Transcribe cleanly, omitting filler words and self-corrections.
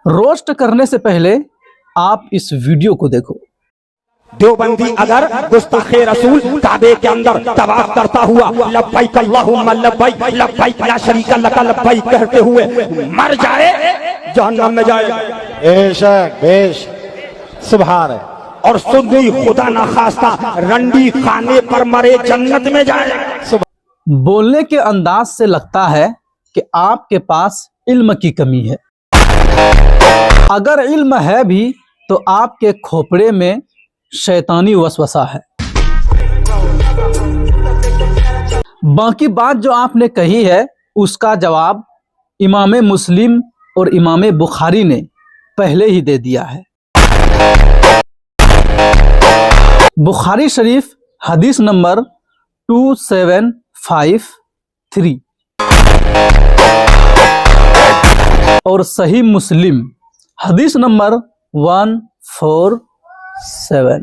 Roast करने से पहले आप इस वीडियो को देखो। देवबंदी अगर गुस्ताखे रसूल काबे के अंदर तवाफ करता हुआ लब्बैक अल्लाहुम्मा लब्बैक लब्बैक ला शरीका लक लब्बैक कहते हुए मर जाए, जहन्नम में जाए। बेशक बेश सुभान है। और सुन्नी खुदा ना खास्ता रंडी खाने पर मरे, जन्नत में जाए। बोलने के अंदाज से लगता है कि आपके पास इल्म की कमी है। अगर इल्म है भी तो आपके खोपड़े में शैतानी वसवसा है। बाकी बात जो आपने कही है उसका जवाब इमाम मुस्लिम और इमाम बुखारी ने पहले ही दे दिया है। बुखारी शरीफ हदीस नंबर 2753 और सही मुस्लिम हदीस नंबर 147।